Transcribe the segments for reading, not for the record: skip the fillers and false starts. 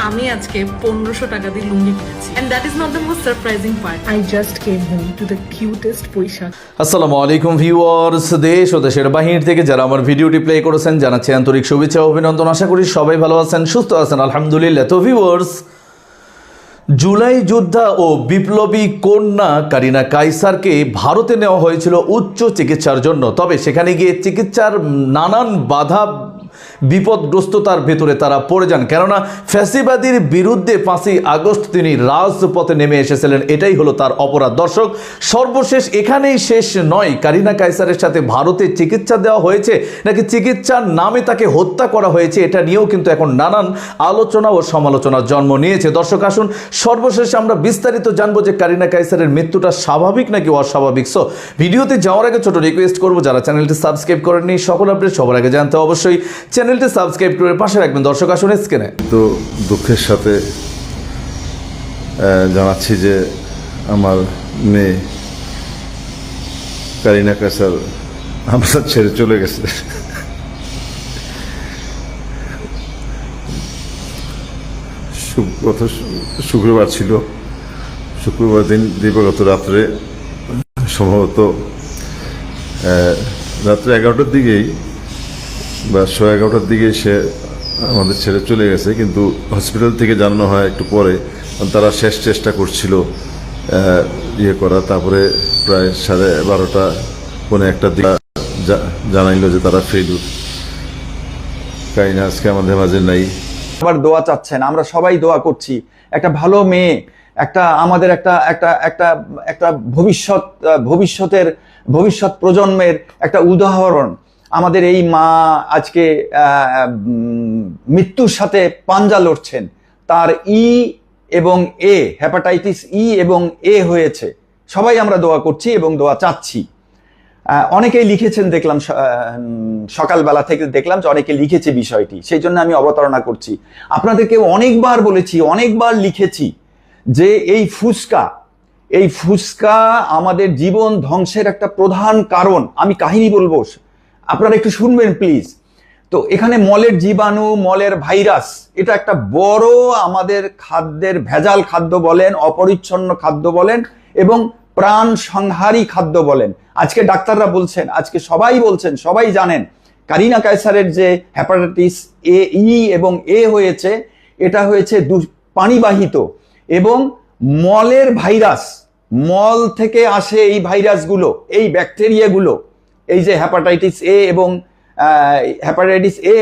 আমি আজকে 1500 টাকা দিয়ে লুঙ্গি কিনেছি and that is not the most surprising part. I just came home to the cutest পোশাক। আসসালামু আলাইকুম ভিউয়ার্স, দেশ ও দেশের বাহির থেকে যারা আমার ভিডিওটি প্লে করেছেন জানাচ্ছি আন্তরিক শুভেচ্ছা ও অভিনন্দন। আশা করি সবাই ভালো আছেন, সুস্থ আছেন, আলহামদুলিল্লাহ। তো ভিউয়ার্স, জুলাই যোদ্ধা ও বিপ্লবী কন্যা কারিনা কায়সারকে ভারতে নেওয়া হয়েছিল উচ্চ চিকিৎসার জন্য। তবে সেখানে গিয়ে চিকিৎসার নানান বাধা বিপদগ্রস্ততার ভেতরে তারা পড়ে যান, কেননা ফ্যাসিবাদীর বিরুদ্ধে 5ই আগস্ট তিনি রাজপথে নেমে এসেছিলেন। এটাই হলো তার অপরাধ। দর্শক, সর্বশেষ এখানেই শেষ নয়। কারিনা কায়সারের সাথে ভারতে চিকিৎসা দেওয়া হয়েছে নাকি চিকিৎসার নামে তাকে হত্যা করা হয়েছে, এটা নিয়েও কিন্তু এখন নানান আলোচনা ও সমালোচনার জন্ম নিয়েছে। দর্শক আসুন, সর্বশেষ আমরা বিস্তারিত জানবো যে কারিনা কায়সারের মৃত্যুটা স্বাভাবিক নাকি অস্বাভাবিক। সো ভিডিওতে যাওয়ার আগে ছোট রিকোয়েস্ট করবো, যারা চ্যানেলটি সাবস্ক্রাইব করেননি সকল আপডেট সবার আগে জানতে অবশ্যই চ্যানেলটি সাবস্ক্রাইব করে পাশে রাখবেন। দর্শক আসুন স্ক্রিনে। তো দুঃখের সাথে জানাচ্ছি যে আমার মেয়ে কারিনা কায়সার আমরা ছেড়ে চলে গেছে। গত শুক্রবার ছিল, শুক্রবার দিন দিবাগত রাত্রে, সম্ভবত রাত্রে 11টার দিকেই বা 11:30টার দিকে সে আমাদের ছেড়ে চলে গেছে। কিন্তু হসপিটাল থেকে জানানো হয় একটু পরে, তারা শেষ চেষ্টা করছিল ইয়ে করা। তারপরে প্রায় 12:30 পৌনে 1টার দিকে জানাইল যে তারা ফেইলুর। কারিনা আজকে আমাদের মাঝে নাই। আবার দোয়া চাচ্ছেন, আমরা সবাই দোয়া করছি। একটা ভালো মেয়ে, একটা আমাদের একটা একটা একটা একটা ভবিষ্যৎ প্রজন্মের একটা উদাহরণ। আমাদের এই মা আজকে মৃত্যুর সাথে পাঞ্জা লড়ছেন। তার এবং এ হেপাটাইটিস এবং এ হয়েছে। সবাই আমরা দোয়া করছি এবং দোয়া চাচ্ছি। অনেকেই লিখেছেন, দেখলাম সকালবেলা থেকে দেখলাম যে অনেকে লিখেছে বিষয়টি, সেই জন্য আমি অবতারণা করছি। আপনাদেরকে অনেকবার বলেছি, অনেকবার লিখেছি যে এই ফুসকা আমাদের জীবন ধ্বংসের একটা প্রধান কারণ। আমি কাহিনী বলবো, আপনারা একটু শুনবেন প্লিজ। তো এখানে মলের জীবাণু, মলের ভাইরাস, এটা একটা বড় আমাদের খাদ্যের ভেজাল খাদ্য বলেন, অপরিচ্ছন্ন খাদ্য বলেন এবং প্রাণ সংহারী খাদ্য বলেন। আজকে ডাক্তাররা বলছেন, আজকে সবাই বলছেন, সবাই জানেন কারিনা কায়সারের যে হেপাটাইটিস এবং এ হয়েছে, এটা হয়েছে পানিবাহিত এবং মলের ভাইরাস। মল থেকে আসে এই ভাইরাসগুলো, এই ব্যাকটেরিয়াগুলো। এই যে হেপাটাইটিস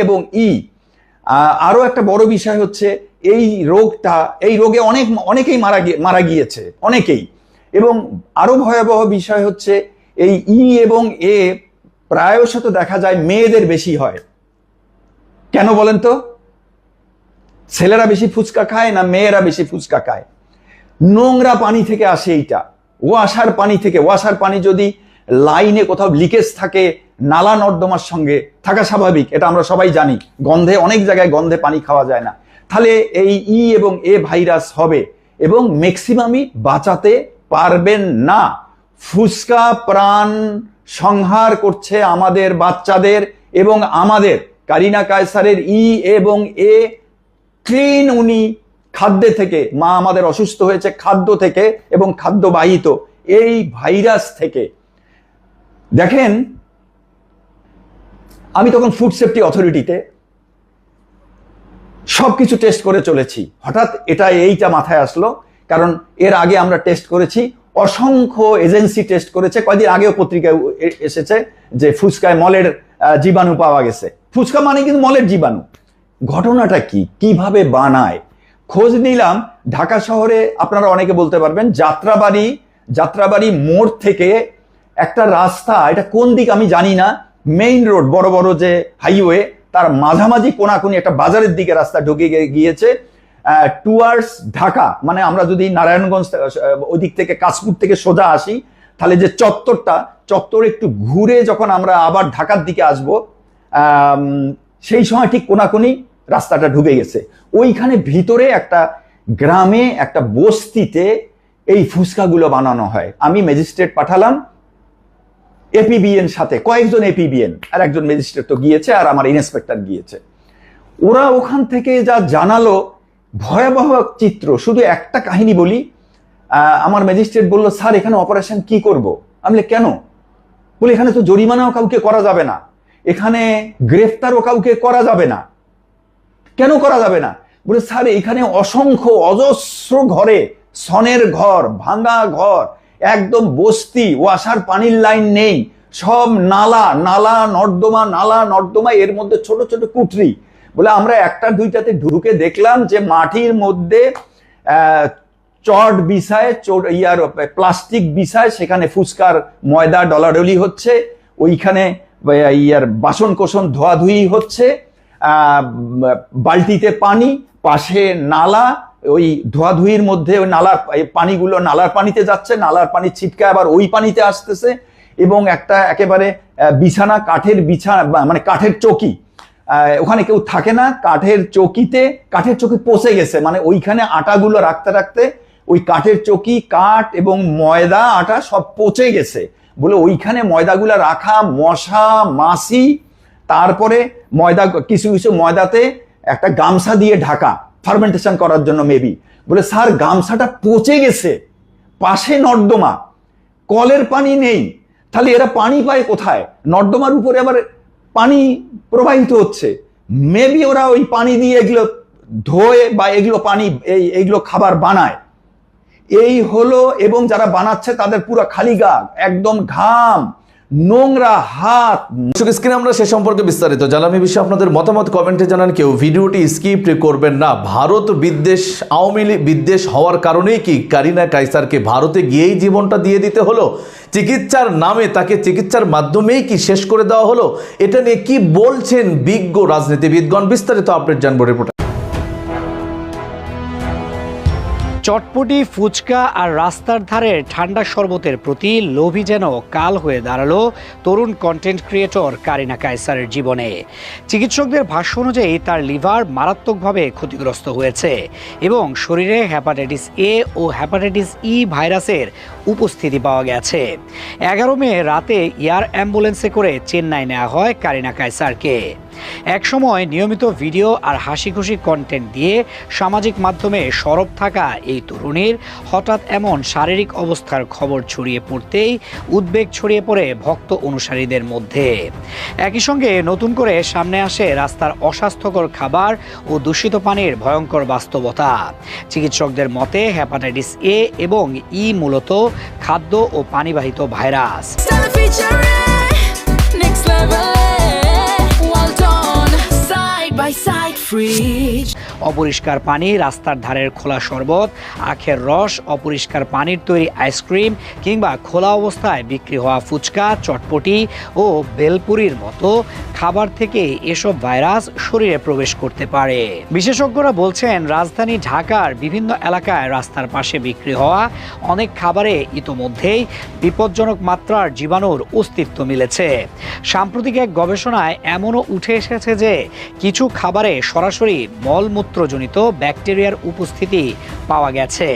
এবং ই। আরো একটা বড় বিষয় হচ্ছে এই রোগে অনেকেই মারা গিয়েছে, অনেকেই। এবং আরো ভয়াবহ বিষয় হচ্ছে এই এবং এ প্রায়শত দেখা যায় মেয়েদের বেশি হয়। কেন বলেন তো? ছেলেরা বেশি ফুচকা খায় না মেয়েরা বেশি ফুচকা খায়? নোংরা পানি থেকে আসে এইটা, ওয়াসার পানি যদি লাইনে কোথাও লিকেজ থাকে, নালা নর্দমার সঙ্গে থাকা স্বাভাবিক, এটা আমরা সবাই জানি। গন্ধে, অনেক জায়গায় গন্ধে পানি খাওয়া যায় না। তাহলে এই এবং এ ভাইরাস হবে এবং ম্যাক্সিমামই বাঁচাতে পারবেন না। ফুসকা প্রাণ সংহার করছে আমাদের বাচ্চাদের এবং আমাদের। কারিনা কায়সারের এবং এ ক্লিন, উনি খাদ্যে থেকে, মা আমাদের অসুস্থ হয়েছে খাদ্য থেকে এবং খাদ্যবাহিত এই ভাইরাস থেকে। দেখেন, আমি তখন ফুড সেফটি অথরিটিতে সবকিছু টেস্ট করে চলেছি। হঠাৎ এইটা মাথায় আসলো, কারণ এর আগে আমরা টেস্ট করেছি, অসংখ্য এজেন্সি টেস্ট করেছে। কয়েকদিন আগেও পত্রিকায় এসেছে যে ফুচকায় মলের জীবাণু পাওয়া গেছে। ফুচকা মানে কিন্তু মলের জীবাণু। ঘটনাটা কি, কিভাবে বানায় খোঁজ নিলাম। ঢাকা শহরে আপনারা অনেকে বলতে পারবেন, যাত্রাবাড়ি মোড় থেকে একটা রাস্তা, এটা কোন দিক আমি জানি না, মেইন রোড, বড় বড় যে হাইওয়ে, তার মাঝামাঝি কোনাকুনি একটা বাজারের দিকে রাস্তা ঢুকে গিয়েছে টুয়ার্ডস ঢাকা। মানে আমরা যদি নারায়ণগঞ্জ ওই দিক থেকে, কাশপুর থেকে সোজা আসি, তাহলে যে চত্বর একটু ঘুরে যখন আমরা আবার ঢাকার দিকে আসব, সেই সময় ঠিক কোনাকুনি রাস্তাটা ঢুকে গেছে। ওইখানে ভিতরে একটা গ্রামে, একটা বস্তিতে এই ফুচকাগুলো বানানো হয়। আমি ম্যাজিস্ট্রেট পাঠালাম, এপিবিএন সাথে কয়েকজন এপিবিএন আর একজন ম্যাজিস্ট্রেট তো গিয়েছে, আর আমার ইন্সপেক্টর গিয়েছে। ওরা ওখান থেকে যা জানালো, ভয়াবহ চিত্র। শুধু একটা কাহিনী বলি, আমার ম্যাজিস্ট্রেট বলল, স্যার এখানে অপারেশন কি করব? আমি বলি, কেন? বলে, এখানে তো জরিমানাও কাউকে করা যাবে না, এখানে গ্রেফতারও কাউকে করা যাবে না। কেন করা যাবে না? বলে, স্যার এখানে অসংখ্য অজস্র ঘরে, সনের ঘর, ভাঙা ঘর, একদম বস্তি, ওয়াসার পানির লাইন নেই, সব নালা নালা নর্দমা, নালা নর্দমা, এর মধ্যে ছোট ছোট কুঠরি। বলে, আমরা একটা দুইটাতে ঢুকে দেখলাম যে মাটির মধ্যে চট বিছায়, প্লাস্টিক বিছায়, সেখানে ফুচকার ময়দা ডলাডলি হচ্ছে, ওইখানে বাসন কোসন ধোয়াধুয়ি হচ্ছে, বালতিতে পানি, পাশে নালা, ওই ধোয়াধুয়ির মধ্যে ওই নালার পানিগুলো নালার পানিতে যাচ্ছে, নালার পানি ছিটকে আবার ওই পানিতে আসতেছে, এবং একটা একেবারে বিছানা, কাঠের বিছানা, মানে কাঠের চৌকি, ওখানে কেউ থাকে না, কাঠের চৌকি পচে গেছে, মানে ওইখানে আটাগুলো রাখতে রাখতে ওই কাঠের চৌকি, কাঠ এবং ময়দা আটা সব পচে গেছে। বলে, ওইখানে ময়দাগুলো রাখা, মশা মাছি, তারপরে ময়দা, কিছু কিছু ময়দাতে একটা গামছা দিয়ে ঢাকা, ফার্মেন্টেশন করার জন্য মেবি। বলে, স্যার গামছাটা পচে গেছে, পাশে নর্দমা, কলের পানি নেই, তাহলে এরা পানি পায় কোথায়? নর্দমার উপরে আবার পানি প্রবাহিত হচ্ছে, মেবি ওরা ওই পানি দিয়ে এগুলো ধোয়ে বা এগুলো পানি এইগুলো খাবার বানায়। এই হলো, এবং যারা বানাচ্ছে তাদের পুরো খালি গা, একদম ঘাম, নোংরা হাত। স্ক্রিনে আমরা সে সম্পর্কে বিস্তারিত জানলাম। এই বিষয়ে আপনাদের মতামত কমেন্টে জানান। কেউ ভিডিওটি স্কিপ করবেন না। ভারত বিদ্বেষ, আওয়ামী লীগ বিদ্বেষ হওয়ার কারণেই কি কারিনা কায়সারকে ভারতে গিয়েই জীবনটা দিয়ে দিতে হলো? চিকিৎসার নামে তাকে চিকিৎসার মাধ্যমেই কি শেষ করে দেওয়া হলো? এটা নিয়ে কি বলছেন বিজ্ঞ রাজনীতিবিদগণ? বিস্তারিত আপডেট জানবো রিপোর্টে। চটপটি, ফুচকা আর রাস্তার ধারের ঠান্ডা শরবতের প্রতি লোভী যেন কাল হয়ে দাঁড়ালো তরুণ কন্টেন্ট ক্রিয়েটর কারিনা কায়সারের জীবনে। চিকিৎসকদের ভাষ্য অনুযায়ী তার লিভার মারাত্মকভাবে ক্ষতিগ্রস্ত হয়েছে এবং শরীরে হ্যাপাটাইটিস এ ও হ্যাপাটাইটিস ই ভাইরাসের উপস্থিতি পাওয়া গেছে। 11 মে রাতে এয়ার অ্যাম্বুলেন্সে করে চেন্নাই নেওয়া হয় কারিনা কায়সারকে। একসময় নিয়মিত ভিডিও আর হাসি খুশি কন্টেন্ট দিয়ে সামাজিক মাধ্যমে সরব থাকা এই তরুণীর হঠাৎ এমন শারীরিক অবস্থার খবর ছড়িয়ে পড়তেই উদ্বেগ ছড়িয়ে পড়ে ভক্ত অনুসারীদের মধ্যে। একই সঙ্গে নতুন করে সামনে আসে রাস্তার অস্বাস্থ্যকর খাবার ও দূষিত পানির ভয়ঙ্কর বাস্তবতা। চিকিৎসকদের মতে হ্যাপাটাইটিস এ এবং ই মূলত খাদ্য ও পানিবাহিত ভাইরাস। অপরিষ্কার পানি, রাস্তার ধারের খোলা শরবত, আখের রস, অপরিষ্কার পানির তৈরি আইসক্রিম কিংবা খোলা অবস্থায় বিক্রি হওয়া ফুচকা, চটপটি ও বেলপুরির মতো খাবার থেকে এসব ভাইরাস শরীরে প্রবেশ করতে পারে। বিশেষজ্ঞরা বলছেন, রাজধানী ঢাকার বিভিন্ন এলাকায় রাস্তার পাশে বিক্রি হওয়া অনেক খাবারে ইতোমধ্যেই বিপজ্জনক মাত্রার জীবাণুর অস্তিত্ব মিলেছে। সাম্প্রতিক এক গবেষণায় এমনও উঠে এসেছে যে কিছু খাবারে সরাসরি মলমূত্রজনিত ব্যাকটেরিয়ার উপস্থিতি পাওয়া গেছে।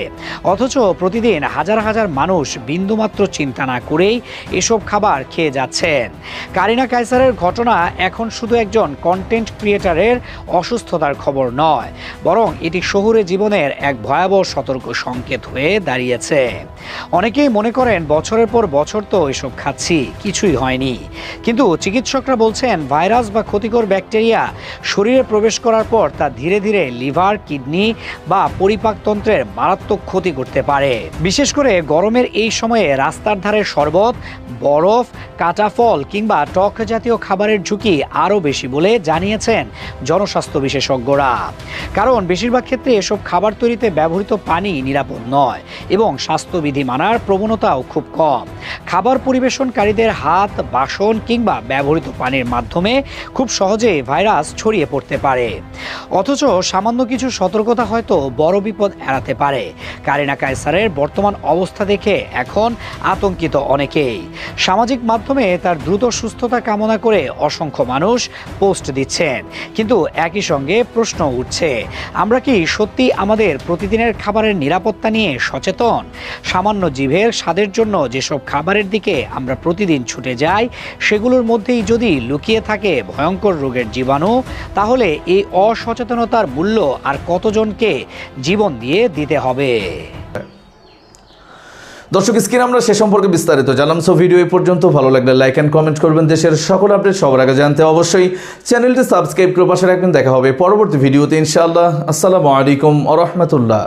অথচ প্রতিদিন হাজার হাজার মানুষ বিন্দুমাত্র চিন্তা না করেই এসব খাবার খেয়ে যাচ্ছেন। কারিনা কায়সারের ঘটনা এখন শুধু একজন কন্টেন্ট ক্রিয়েটরের অসুস্থতার খবর নয়, বরং এটি শহুরে জীবনের এক ভয়াবহ সতর্ক সংকেত হয়ে দাঁড়িয়েছে। অনেকেই মনে করেন বছরের পর বছর তো এসব খাচ্ছি, কিছুই হয়নি, কিন্তু চিকিৎসকরা বলছেন ভাইরাস বা ক্ষতিকর ব্যাকটেরিয়া শরীরে প্রবেশ করার পর তা ধীরে ধীরে লিভার, কিডনি বা পরিপাকতন্ত্রের মারাত্মক ক্ষতি করতে পারে। বিশেষ করে গরমের এই সময়ে রাস্তার ধারে শরবত, বরফ, কাঁচা ফল কিংবা টক জাতীয় খাবারের ঝুঁকি আরও বেশি বলে জানিয়েছেন জনস্বাস্থ্য বিশেষজ্ঞরা। কারণ বেশিরভাগ ক্ষেত্রে এসব খাবার তৈরিতে ব্যবহৃত পানি নিরাপদ নয় এবং স্বাস্থ্যবিধি মানার প্রবণতাও খুব কম। খাবার পরিবেশনকারীদের হাত, বাসন কিংবা ব্যবহৃত পানির মাধ্যমে খুব সহজে ভাইরাস ছড়িয়ে পড়তে পারে। অথচ সামান্য কিছু সতর্কতা হয়তো বড় বিপদ এড়াতে পারে। কারিনা কায়সারের বর্তমান অবস্থা দেখে এখন আতঙ্কিত অনেকেই। সামাজিক মাধ্যমে তার দ্রুত সুস্থতা কামনা করে অসংখ্য মানুষ পোস্ট দিচ্ছেন, কিন্তু একই সঙ্গে প্রশ্ন উঠছে, আমরা কি সত্যি আমাদের প্রতিদিনের খাবারের নিরাপত্তা নিয়ে সচেতন? সামান্য জিভের স্বাদের জন্য যেসব খাবারের দিকে আমরা প্রতিদিন ছুটে যাই, সেগুলোর মধ্যেই যদি লুকিয়ে থাকে ভয়ঙ্কর রোগের জীবাণু, তাহলে এই অসচেতনতার মূল্য মূল্য আর কতজনকে জীবন দিয়ে দিতে হবে। দর্শক, স্ক্রিনে আমরা সে সম্পর্কে বিস্তারিত জানলাম। সো ভিডিও এই পর্যন্ত। ভালো লাগলে লাইক অ্যান্ড কমেন্ট করবেন। দেশের সকল আপডেট সবার আগে জানতে অবশ্যই চ্যানেলটি সাবস্ক্রাইব করে পাশে রাখবেন। দেখা হবে পরবর্তী ভিডিওতে ইনশাআল্লাহ। আসসালামু আলাইকুম ওয়া রাহমাতুল্লাহ।